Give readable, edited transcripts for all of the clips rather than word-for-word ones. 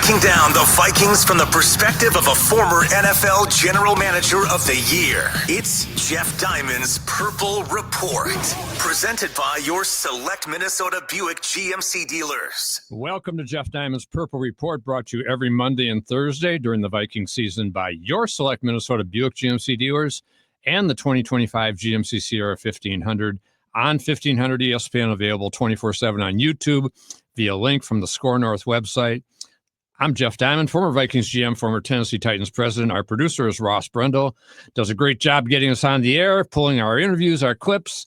Breaking down the Vikings from the perspective of a former NFL General Manager of the Year. It's Jeff Diamond's Purple Report, presented by your select Minnesota Buick GMC dealers. Welcome to Jeff Diamond's Purple Report, brought to you every Monday and Thursday during the Viking season by your select Minnesota Buick GMC dealers and the 2025 GMC Sierra 1500 on 1500 ESPN, available 24/7 on YouTube via link from the Score North website. I'm Jeff Diamond, former Vikings GM, former Tennessee Titans president. Our producer is Ross Brendel. Does a great job getting us on the air, pulling our interviews, our clips.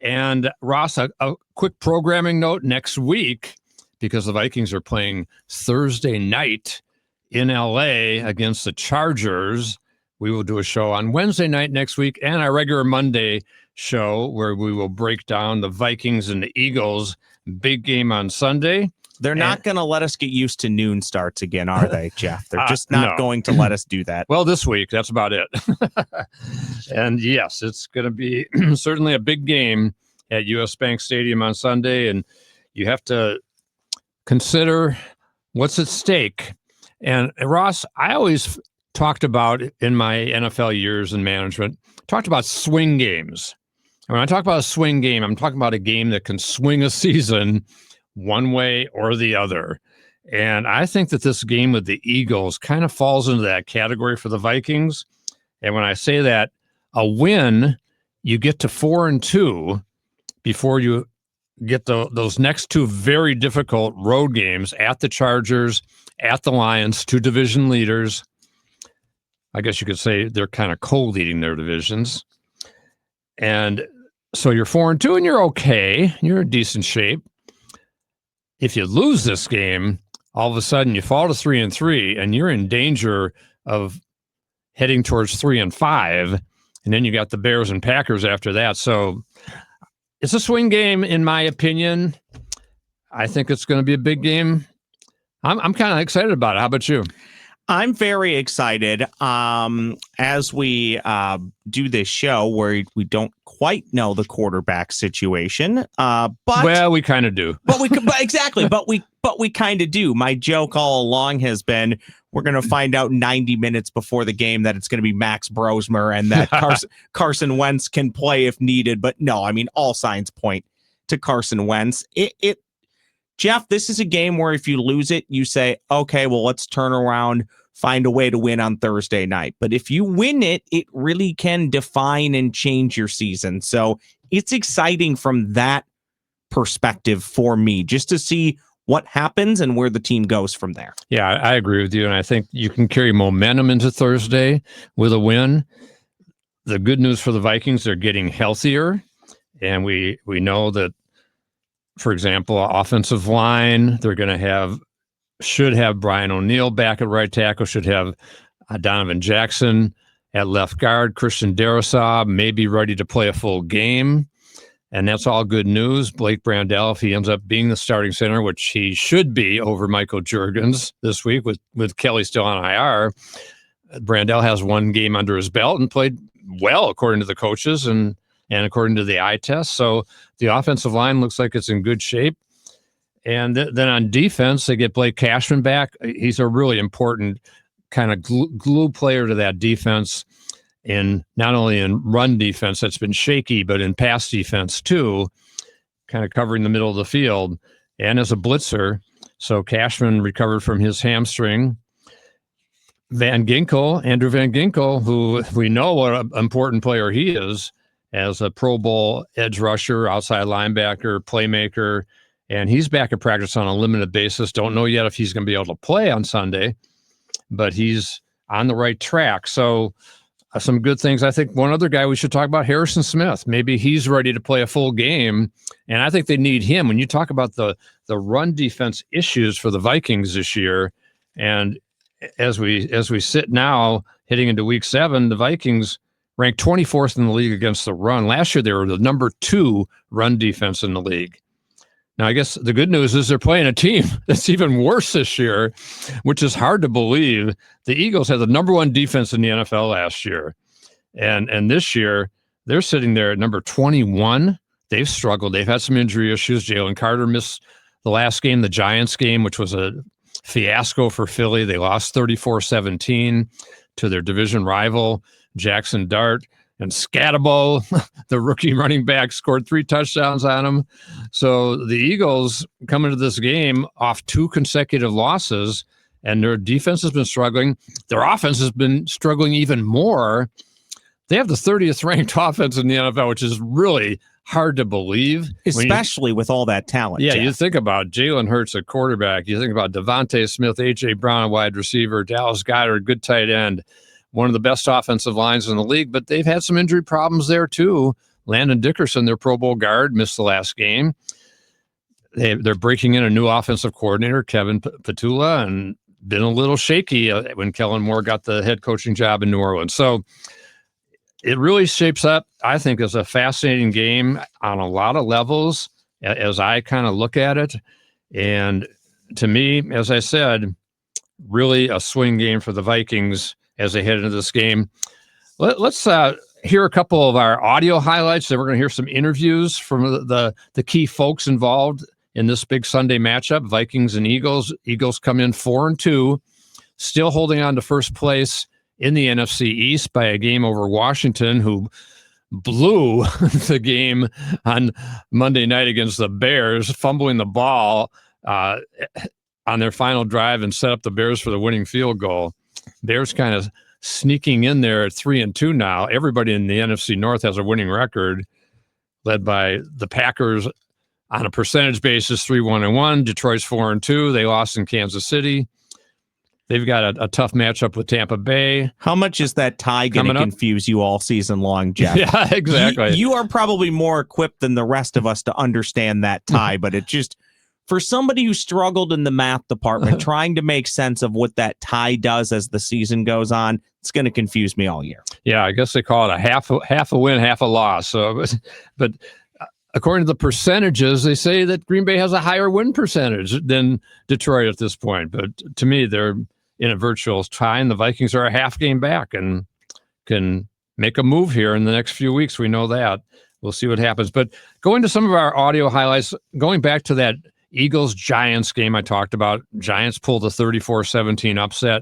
And Ross, a quick programming note next week, because the Vikings are playing Thursday night in LA against the Chargers. We will do a show on Wednesday night next week and our regular Monday show where we will break down the Vikings and the Eagles. Big game on Sunday. They're not going to let us get used to noon starts again, are they, Jeff? They're just not going to let us do that. Well, this week, that's about it. And yes, it's going to be certainly a big game at US Bank Stadium on Sunday. And you have to consider what's at stake. And Ross, I always talked about in my NFL years in management, talked about swing games. And when I talk about a swing game, I'm talking about a game that can swing a season one way or the other. And I think that this game with the Eagles kind of falls into that category for the Vikings. And when I say that, a win, you get to 4-2 before you get those next two very difficult road games at the Chargers, at the Lions, two division leaders. I guess you could say they're kind of co-leading their divisions. And so you're 4-2 and you're okay. You're in decent shape. If you lose this game, all of a sudden you fall to 3-3 and you're in danger of heading towards 3-5. And then you got the Bears and Packers after that. So it's a swing game, in my opinion. I think it's going to be a big game. I'm kind of excited about it. How about you? I'm very excited as we do this show where we don't quite know the quarterback situation. But well, we kind of do. But exactly. But we kind of do. My joke all along has been we're going to find out 90 minutes before the game that it's going to be Max Brosmer and that Carson Wentz can play if needed. But no, I mean, all signs point to Carson Wentz. Jeff, this is a game where if you lose it, you say, okay, well, let's turn around, find a way to win on Thursday night. But if you win it, it really can define and change your season. So it's exciting from that perspective for me, just to see what happens and where the team goes from there. Yeah, I agree with you. And I think you can carry momentum into Thursday with a win. The good news for the Vikings, they're getting healthier. And we know that, for example, offensive line, they're going to should have Brian O'Neill back at right tackle, should have Donovan Jackson at left guard, Christian Darrisaw may be ready to play a full game, and that's all good news. Blake Brandel, if he ends up being the starting center, which he should be over Michael Juergens this week with Kelly still on IR, Brandel has one game under his belt and played well, according to the coaches and according to the eye test. So the offensive line looks like it's in good shape. And then on defense, they get Blake Cashman back. He's a really important kind of glue player to that defense, in not only in run defense that's been shaky, but in pass defense too, kind of covering the middle of the field and as a blitzer. So Cashman recovered from his hamstring. Andrew Van Ginkel, who we know what an important player he is as a Pro Bowl edge rusher, outside linebacker, playmaker, and he's back at practice on a limited basis. Don't know yet if he's going to be able to play on Sunday, but he's on the right track. So some good things. I think one other guy we should talk about, Harrison Smith. Maybe he's ready to play a full game, and I think they need him. When you talk about the run defense issues for the Vikings this year, and as we sit now heading into week 7, the Vikings ranked 24th in the league against the run. Last year, they were the number 2 run defense in the league. Now, I guess the good news is they're playing a team that's even worse this year, which is hard to believe. The Eagles had the number 1 defense in the NFL last year. And this year, they're sitting there at number 21. They've struggled. They've had some injury issues. Jalen Carter missed the last game, the Giants game, which was a fiasco for Philly. They lost 34-17 to their division rival, Jackson Dart. And Scatabo, the rookie running back, scored 3 touchdowns on them. So the Eagles come into this game off 2 consecutive losses, and their defense has been struggling. Their offense has been struggling even more. They have the 30th ranked offense in the NFL, which is really hard to believe. Especially with all that talent. Yeah, Jeff. you think about Jalen Hurts at quarterback. You think about Devontae Smith, A.J. Brown, wide receiver, Dallas Goedert, good tight end. One of the best offensive lines in the league, but they've had some injury problems there too. Landon Dickerson, their Pro Bowl guard, missed the last game. They're breaking in a new offensive coordinator, Kevin Petula, and been a little shaky when Kellen Moore got the head coaching job in New Orleans. So it really shapes up, I think, as a fascinating game on a lot of levels as I kind of look at it. And to me, as I said, really a swing game for the Vikings as they head into this game. Let's hear a couple of our audio highlights. Then we're going to hear some interviews from the key folks involved in this big Sunday matchup, Vikings and Eagles. Eagles come in 4-2, still holding on to first place in the NFC East by a game over Washington, who blew the game on Monday night against the Bears, fumbling the ball on their final drive and set up the Bears for the winning field goal. Bears kind of sneaking in there at 3-2 now. Everybody in the NFC North has a winning record, led by the Packers on a percentage basis, 3-1-1. Detroit's 4-2. They lost in Kansas City. They've got a tough matchup with Tampa Bay. How much is that tie going to confuse you all season long, Jeff? Yeah, exactly. You are probably more equipped than the rest of us to understand that tie, but it just, for somebody who struggled in the math department, trying to make sense of what that tie does as the season goes on, it's going to confuse me all year. Yeah, I guess they call it a half a win, half a loss. So, but according to the percentages, they say that Green Bay has a higher win percentage than Detroit at this point. But to me, they're in a virtual tie, and the Vikings are a half game back and can make a move here in the next few weeks. We know that. We'll see what happens. But going to some of our audio highlights, going back to that Eagles-Giants game I talked about, Giants pulled a 34-17 upset.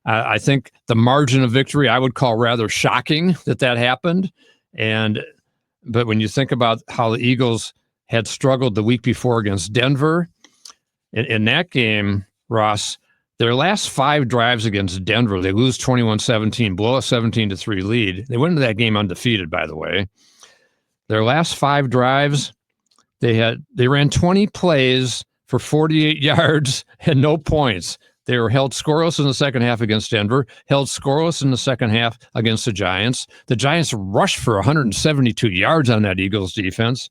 I think the margin of victory I would call rather shocking that happened. But when you think about how the Eagles had struggled the week before against Denver, in that game, Ross, their last 5 drives against Denver, they lose 21-17, blow a 17-3 lead. They went into that game undefeated, by the way. Their last 5 drives, they ran 20 plays for 48 yards and no points. They were held scoreless in the second half against Denver, held scoreless in the second half against the Giants. The Giants rushed for 172 yards on that Eagles defense.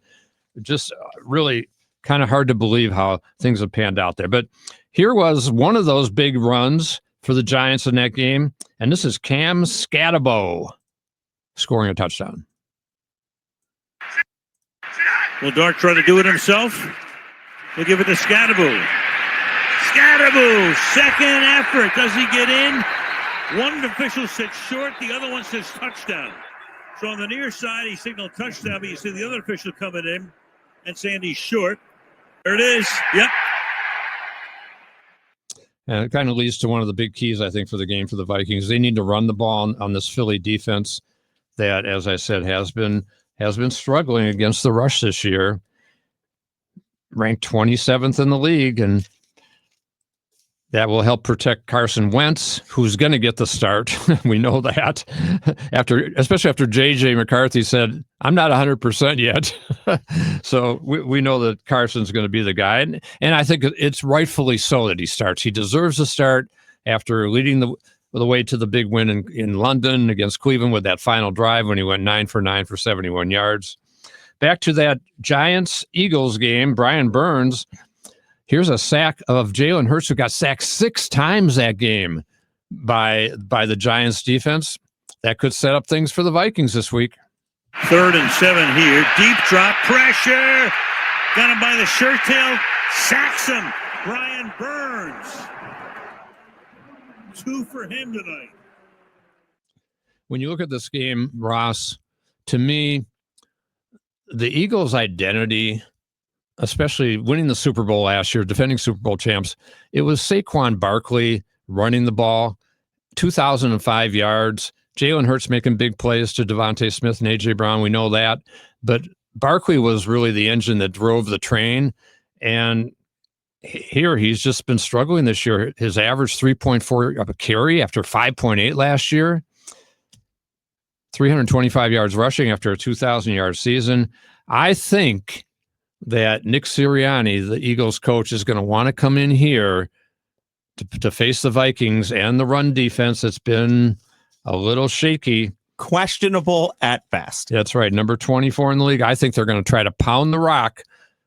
Just really kind of hard to believe how things have panned out there. But here was one of those big runs for the Giants in that game, and this is Cam Scatabo scoring a touchdown. Will Dart try to do it himself? He'll give it to Scatabo. Scatabo, second effort. Does he get in? One official said short, the other one says touchdown. So on the near side, he signaled touchdown, but you see the other official coming in and saying he's short. There it is. Yep. And it kind of leads to one of the big keys, I think, for the game for the Vikings. They need to run the ball on this Philly defense that, as I said, has been struggling against the rush this year. Ranked 27th in the league, and that will help protect Carson Wentz, who's going to get the start. We know that. Especially after J.J. McCarthy said, I'm not 100% yet. So we know that Carson's going to be the guy. And I think it's rightfully so that he starts. He deserves a start after leading the way to the big win in London against Cleveland with that final drive when he went 9 for 9 for 71 yards. Back to that Giants-Eagles game, Brian Burns. Here's a sack of Jalen Hurts, who got sacked 6 times that game by the Giants defense. That could set up things for the Vikings this week. 3rd and 7 here. Deep drop, pressure. Got him by the shirt tail. Sacks him. Brian Burns. 2 for him tonight. When you look at this game, Ross, to me, the Eagles' identity especially winning the Super Bowl last year, defending Super Bowl champs, it was Saquon Barkley running the ball, 2,005 yards. Jalen Hurts making big plays to Devontae Smith and A.J. Brown. We know that. But Barkley was really the engine that drove the train. And here he's just been struggling this year. His average 3.4 of a carry after 5.8 last year. 325 yards rushing after a 2,000-yard season. I think that Nick Sirianni, the Eagles coach, is going to want to come in here to face the Vikings and the run defense that's been a little shaky. Questionable at best. That's right. Number 24 in the league. I think they're going to try to pound the rock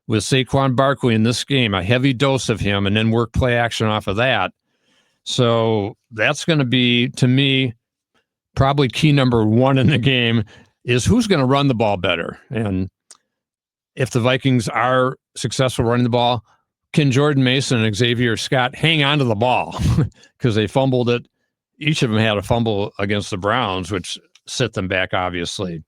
with Saquon Barkley in this game, a heavy dose of him, and then work play action off of that. So that's going to be, to me, probably key number one in the game is who's going to run the ball better. And if the Vikings are successful running the ball, can Jordan Mason and Xavier Scott hang on to the ball? Because they fumbled it. Each of them had a fumble against the Browns, which set them back, obviously.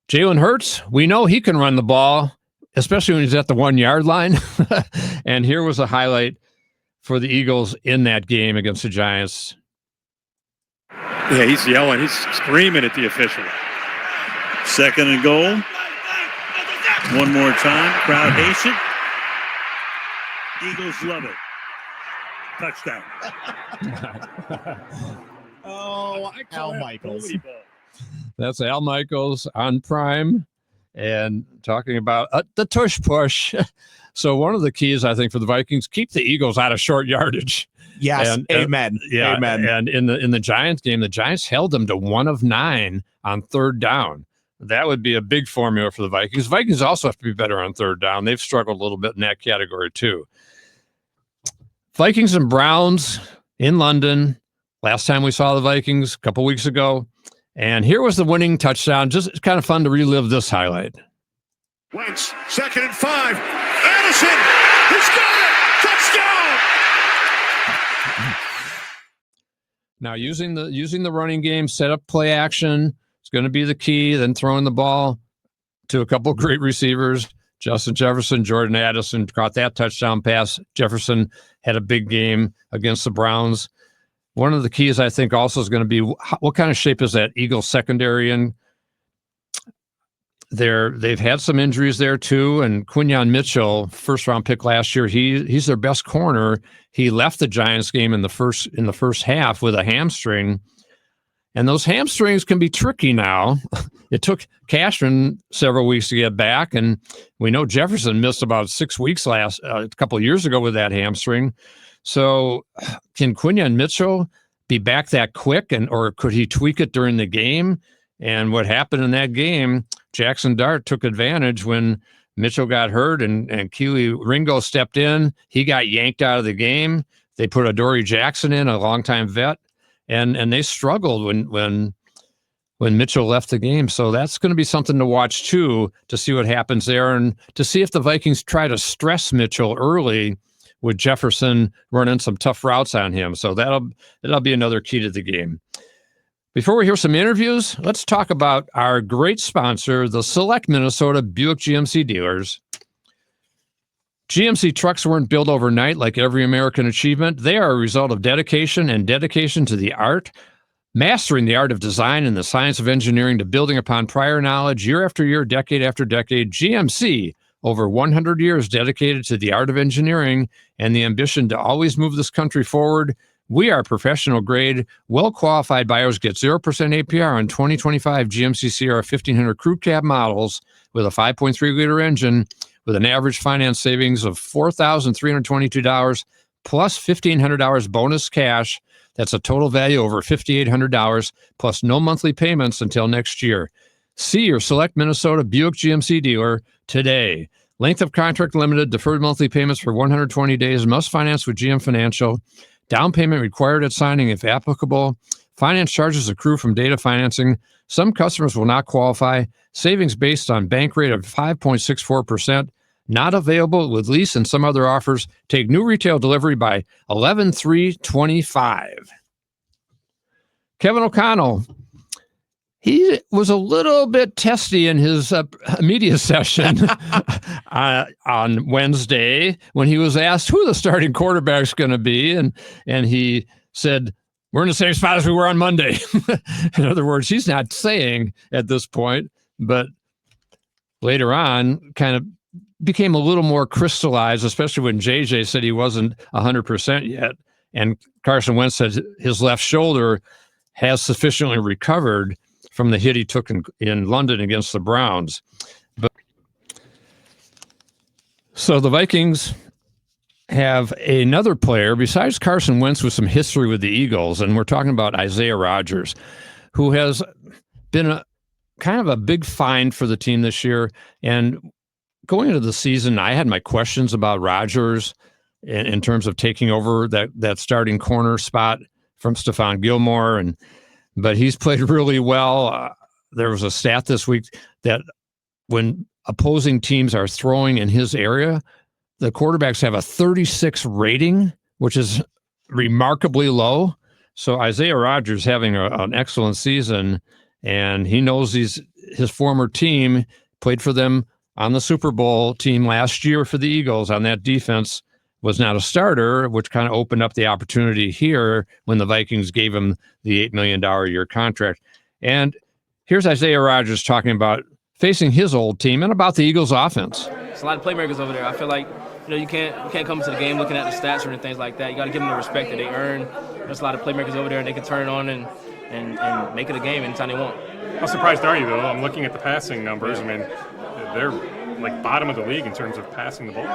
Jalen Hurts, we know he can run the ball, especially when he's at the 1 yard line. And here was a highlight for the Eagles in that game against the Giants. Yeah, he's yelling. He's screaming at the official. 2nd and goal. One more time. Crowd hates it. Eagles love it. Touchdown. Oh, Al Michaels. That's Al Michaels on Prime and talking about the tush push. So one of the keys, I think, for the Vikings, keep the Eagles out of short yardage. Yes, amen. Yeah, amen. And in the Giants game, the Giants held them to 1 of 9 on 3rd down. That would be a big formula for the Vikings. Vikings also have to be better on 3rd down. They've struggled a little bit in that category too. Vikings and Browns in London. Last time we saw the Vikings, a couple weeks ago. And here was the winning touchdown. Just kind of fun to relive this highlight. Wentz, 2nd and 5. Addison, he's got it! Touchdown! Now using the running game, set up play action, it's going to be the key. Then throwing the ball to a couple of great receivers. Justin Jefferson, Jordan Addison caught that touchdown pass. Jefferson had a big game against the Browns. One of the keys, I think, also is going to be what kind of shape is that Eagles secondary in? They've had some injuries there too, and Quinyon Mitchell, 1st-round pick last year, he's their best corner. He left the Giants game in the first half with a hamstring, and those hamstrings can be tricky now. It took Cashman several weeks to get back, and we know Jefferson missed about 6 weeks a couple of years ago with that hamstring. So can Quinyon Mitchell be back that quick, or could he tweak it during the game? And what happened in that game, Jackson Dart took advantage when Mitchell got hurt and Keely Ringo stepped in. He got yanked out of the game. They put Adoree Jackson in, a longtime vet, and they struggled when Mitchell left the game. So that's going to be something to watch too, to see what happens there and to see if the Vikings try to stress Mitchell early with Jefferson running some tough routes on him. So that'll be another key to the game. Before we hear some interviews, let's talk about our great sponsor, the Select Minnesota Buick GMC dealers. GMC trucks weren't built overnight like every American achievement. They are a result of dedication to the art, mastering the art of design and the science of engineering to building upon prior knowledge year after year, decade after decade. GMC, over 100 years dedicated to the art of engineering and the ambition to always move this country forward. We are professional grade, well-qualified buyers get 0% APR on 2025 GMC Sierra 1500 crew cab models with a 5.3-liter engine with an average finance savings of $4,322 plus $1,500 bonus cash. That's a total value over $5,800 plus no monthly payments until next year. See your Select Minnesota Buick GMC dealer today. Length of contract limited, deferred monthly payments for 120 days, must finance with GM Financial. Down payment required at signing if applicable. Finance charges accrue from data financing. Some customers will not qualify. Savings based on bank rate of 5.64%. Not available with lease and some other offers. Take new retail delivery by 11/3/25. Kevin O'Connell, he was a little bit testy in his media session on Wednesday when he was asked who the starting quarterback's going to be, and he said, "We're in the same spot as we were on Monday." In other words, he's not saying at this point, but later on, kind of became a little more crystallized, especially when JJ said he wasn't 100% yet, and Carson Wentz said his left shoulder has sufficiently recovered from the hit he took in London against the Browns. But so the Vikings have another player besides Carson Wentz with some history with the Eagles, and we're talking about Isaiah Rodgers, who has been kind of a big find for the team this year. And going into the season, I had my questions about Rodgers in terms of taking over that starting corner spot from Stephon Gilmore, but he's played really well. There was a stat this week that when opposing teams are throwing in his area, the quarterbacks have a 36 rating, which is remarkably low. So Isaiah Rodgers having an excellent season, and he knows his former team played for them on the Super Bowl team last year for the Eagles on that defense, was not a starter, which kind of opened up the opportunity here when the Vikings gave him the $8 million a year contract. And here's Isaiah Rodgers talking about facing his old team and about the Eagles offense. It's a lot of playmakers over there. I feel like, you can't come to the game looking at the stats or things like that. You got to give them the respect that they earn. There's a lot of playmakers over there, and they can turn it on and make it a game anytime they want. How surprised are you, though? I'm looking at the passing numbers. I mean, they're like bottom of the league in terms of passing the ball.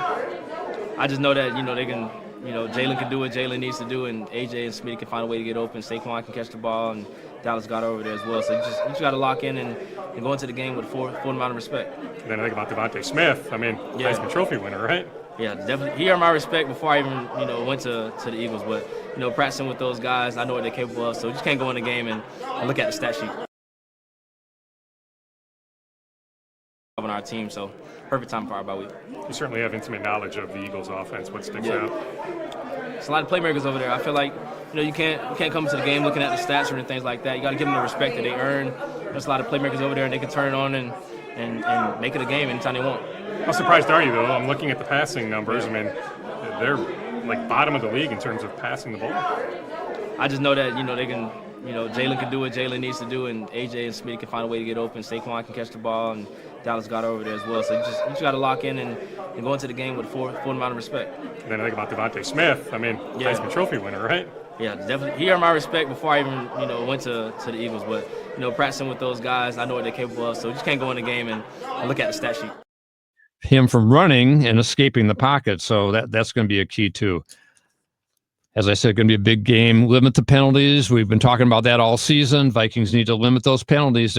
I just know that, they can, Jalen can do what Jalen needs to do, and AJ and Smitty can find a way to get open. Saquon can catch the ball, and Dallas got over there as well. So you just got to lock in and go into the game with a full amount of respect. And then I think about Devontae Smith. I mean, Heisman Trophy winner, right? Yeah, definitely. He earned my respect before I even, went to the Eagles. But, practicing with those guys, I know what they're capable of. So you just can't go in the game and look at the stat sheet. On our team, so perfect time for our bye week. You certainly have intimate knowledge of the Eagles' offense. What sticks out? It's a lot of playmakers over there. I feel like, you can't come to the game looking at the stats or things like that. You got to give them the respect that they earn. There's a lot of playmakers over there, and they can turn it on and make it a game anytime they want. How surprised are you, though? I'm looking at the passing numbers. I mean, they're like bottom of the league in terms of passing the ball. I just know that, they can, Jalen can do what Jalen needs to do, and AJ and Smitty can find a way to get open. Saquon can catch the ball, and Dallas got over there as well. So you just got to lock in and go into the game with a full amount of respect. And then I think about Devontae Smith. I mean, Heisman Trophy winner, right? Yeah, definitely. He earned my respect before I even, went to the Eagles. But, practicing with those guys, I know what they're capable of. So you just can't go in the game and look at the stat sheet. Him from running and escaping the pocket. So that's going to be a key too. As I said, going to be a big game. Limit the penalties. We've been talking about that all season. Vikings need to limit those penalties.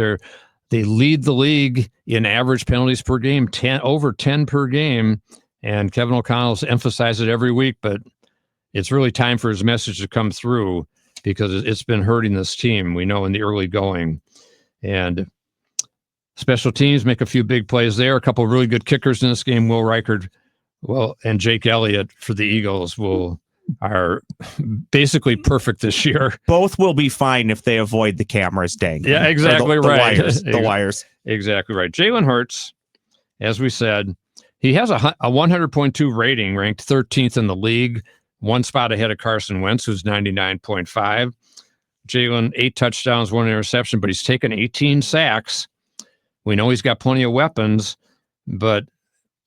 They lead the league in average penalties per game, over 10 per game. And Kevin O'Connell's emphasized it every week, but it's really time for his message to come through because it's been hurting this team, we know, in the early going. And special teams make a few big plays there. A couple of really good kickers in this game. Will Reichard, and Jake Elliott for the Eagles are basically perfect this year. Both will be fine if they avoid the cameras dangling. Yeah, exactly right. The wires. Exactly right. Jalen Hurts, as we said, he has a 100.2 rating, ranked 13th in the league, one spot ahead of Carson Wentz, who's 99.5. Jalen, 8 touchdowns, 1 interception, but he's taken 18 sacks. We know he's got plenty of weapons, but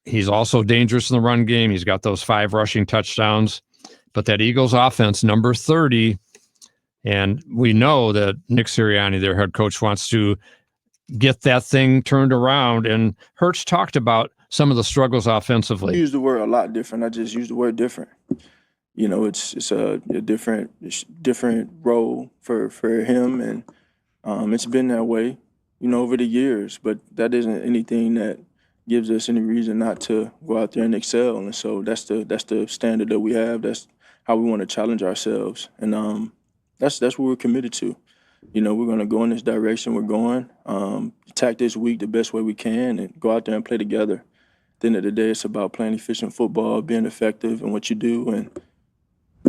he's also dangerous in the run game. He's got those 5 rushing touchdowns. But that Eagles offense, number 30, and we know that Nick Sirianni, their head coach, wants to get that thing turned around. And Hurts talked about some of the struggles offensively. I use the word a lot different. I just use the word different. It's a different role for him, and it's been that way, over the years. But that isn't anything that gives us any reason not to go out there and excel. And so that's the standard that we have. That's how we want to challenge ourselves, and that's what we're committed to. We're going to go in this direction we're going, attack this week the best way we can, and go out there and play together. At the end of the day, it's about playing efficient football, being effective in what you do, and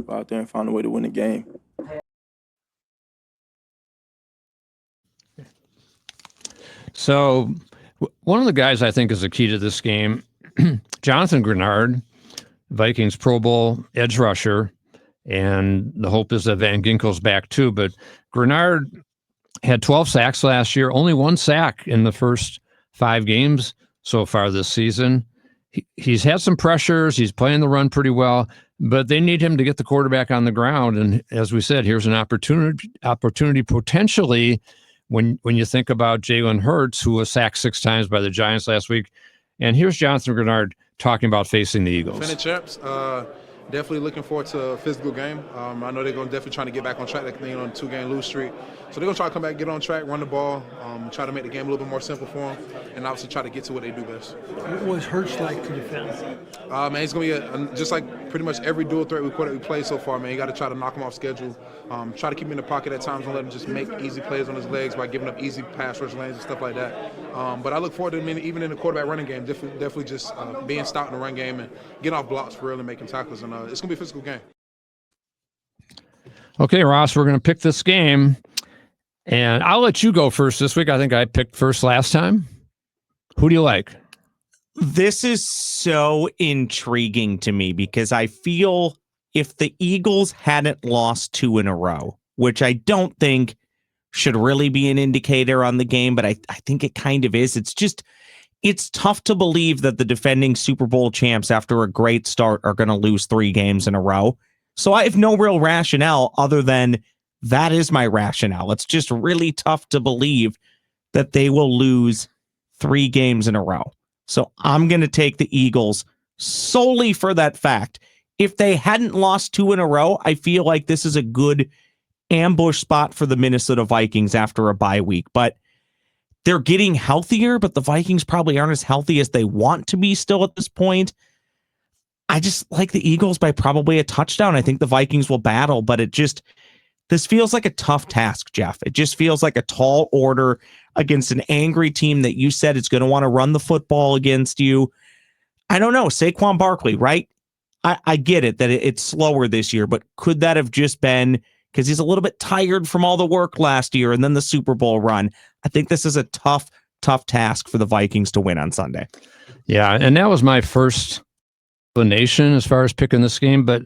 go out there and find a way to win the game. So one of the guys I think is the key to this game, Jonathan Grenard, Vikings Pro Bowl edge rusher, and the hope is that Van Ginkel's back too. But Grenard had 12 sacks last year, only 1 sack in the first 5 games so far this season. He's had some pressures. He's playing the run pretty well, but they need him to get the quarterback on the ground. And as we said, here's an opportunity potentially when you think about Jalen Hurts, who was sacked 6 times by the Giants last week. And here's Jonathan Grenard talking about facing the Eagles. Defending champs, definitely looking forward to a physical game. I know they're going to definitely try to get back on track. They're on a 2-game lose streak. So they're going to try to come back, get on track, run the ball, try to make the game a little bit more simple for them, and obviously try to get to what they do best. What was Hurts like to defend? Man, he's going to be just like pretty much every dual threat we played so far, man. You got to try to knock him off schedule. Try to keep him in the pocket at times, don't let him just make easy plays on his legs by giving up easy pass rush lanes and stuff like that. But I look forward to him, even in the quarterback running game, definitely just being stout in the run game and getting off blocks for real and making tackles. And it's going to be a physical game. Okay, Ross, we're going to pick this game. And I'll let you go first this week. I think I picked first last time. Who do you like? This is so intriguing to me because I feel if the Eagles hadn't lost 2 in a row, which I don't think should really be an indicator on the game, but I think it kind of is. It's tough to believe that the defending Super Bowl champs after a great start are going to lose 3 games in a row. So I have no real rationale other than that is my rationale. It's just really tough to believe that they will lose 3 games in a row. So I'm going to take the Eagles solely for that fact. If they hadn't lost 2 in a row, I feel like this is a good ambush spot for the Minnesota Vikings after a bye week. But they're getting healthier, but the Vikings probably aren't as healthy as they want to be still at this point. I just like the Eagles by probably a touchdown. I think the Vikings will battle, but this feels like a tough task, Jeff. It just feels like a tall order against an angry team that you said is going to want to run the football against you. I don't know. Saquon Barkley, right? I get it that it's slower this year, but could that have just been because he's a little bit tired from all the work last year and then the Super Bowl run? I think this is a tough task for the Vikings to win on Sunday. Yeah, and that was my first explanation as far as picking this game, but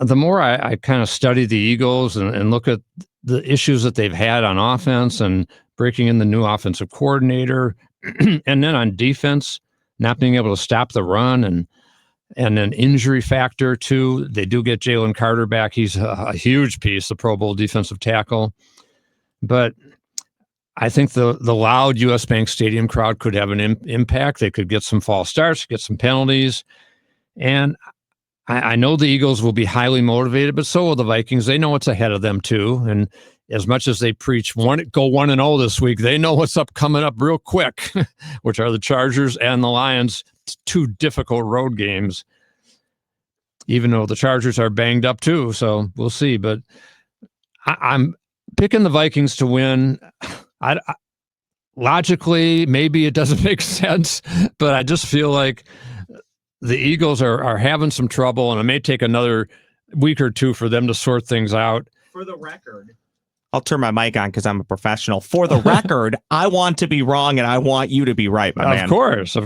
the more I kind of study the Eagles and look at the issues that they've had on offense and breaking in the new offensive coordinator, and then on defense, not being able to stop the run and an injury factor too. They do get Jalen Carter back. He's a huge piece, the Pro Bowl defensive tackle. But I think the loud US Bank Stadium crowd could have an impact. They could get some false starts, get some penalties. And I know the Eagles will be highly motivated, but so will the Vikings. They know what's ahead of them too. And as much as they preach go 1-0 this week, they know what's coming up real quick, which are the Chargers and the Lions, 2 difficult road games, even though the Chargers are banged up too. So we'll see. But I'm picking the Vikings to win. Logically, maybe it doesn't make sense, but I just feel like the Eagles are having some trouble, and it may take another week or 2 for them to sort things out. For the record, I'll turn my mic on because I'm a professional. For the record, I want to be wrong, and I want you to be right, my man. Of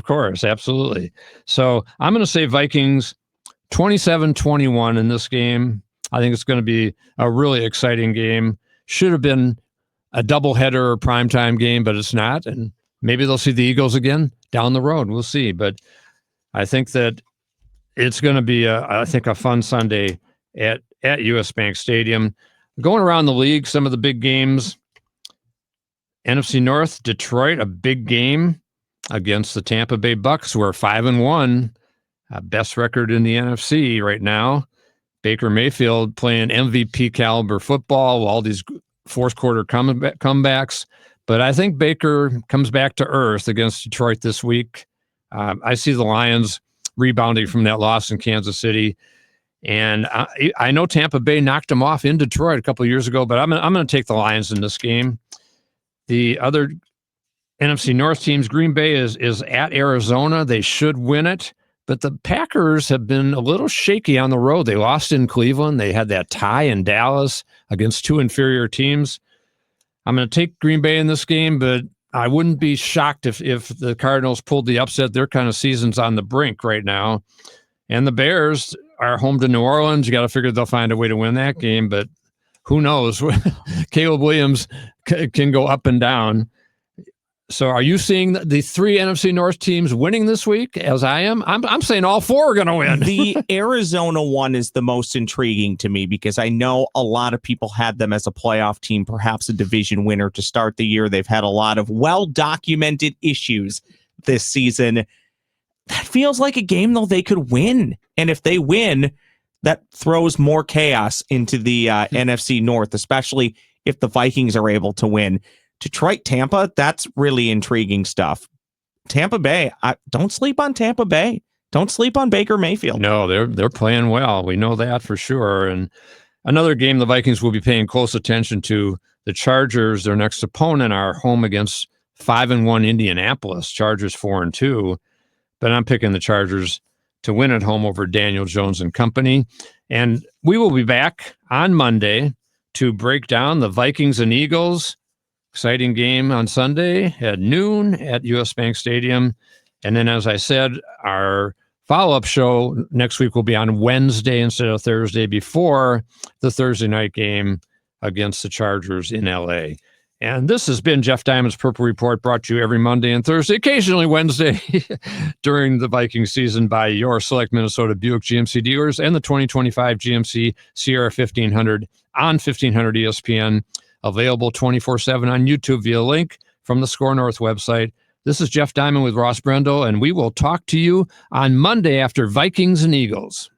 course, absolutely. So I'm going to say Vikings 27-21 in this game. I think it's going to be a really exciting game. Should have been a doubleheader or primetime game, but it's not. And maybe they'll see the Eagles again down the road. We'll see. But I think that it's going to be a fun Sunday at US Bank Stadium. Going around the league, some of the big games. NFC North, Detroit, a big game against the Tampa Bay Bucks, who are 5-1, best record in the NFC right now. Baker Mayfield playing MVP caliber football, all these fourth quarter comebacks. But I think Baker comes back to earth against Detroit this week. I see the Lions rebounding from that loss in Kansas City. And I know Tampa Bay knocked them off in Detroit a couple of years ago, but I'm going to take the Lions in this game. The other NFC North teams, Green Bay is at Arizona. They should win it. But the Packers have been a little shaky on the road. They lost in Cleveland. They had that tie in Dallas against 2 inferior teams. I'm going to take Green Bay in this game, but I wouldn't be shocked if the Cardinals pulled the upset. Their kind of season's on the brink right now. And the Bears are home to New Orleans. You got to figure they'll find a way to win that game, but who knows? Caleb Williams can go up and down. So are you seeing the three NFC North teams winning this week, as I am? I'm saying all four are going to win. The Arizona one is the most intriguing to me because I know a lot of people had them as a playoff team, perhaps a division winner to start the year. They've had a lot of well-documented issues this season. That feels like a game, though, they could win. And if they win, that throws more chaos into the NFC North, especially if the Vikings are able to win. Detroit, Tampa, that's really intriguing stuff. Tampa Bay, don't sleep on Tampa Bay. Don't sleep on Baker Mayfield. No, they're playing well. We know that for sure. And another game the Vikings will be paying close attention to, the Chargers, their next opponent, are home against 5-1 Indianapolis. Chargers 4-2. But I'm picking the Chargers to win at home over Daniel Jones and company. And we will be back on Monday to break down the Vikings and Eagles. Exciting game on Sunday at noon at US Bank Stadium. And then, as I said, our follow-up show next week will be on Wednesday instead of Thursday before the Thursday night game against the Chargers in LA. And this has been Jeff Diamond's Purple Report, brought to you every Monday and Thursday, occasionally Wednesday, during the Viking season by your select Minnesota Buick GMC dealers and the 2025 GMC Sierra 1500 on 1500 ESPN. Available 24/7 on YouTube via link from the Score North website. This is Jeff Diamond with Ross Brendel, and we will talk to you on Monday after Vikings and Eagles.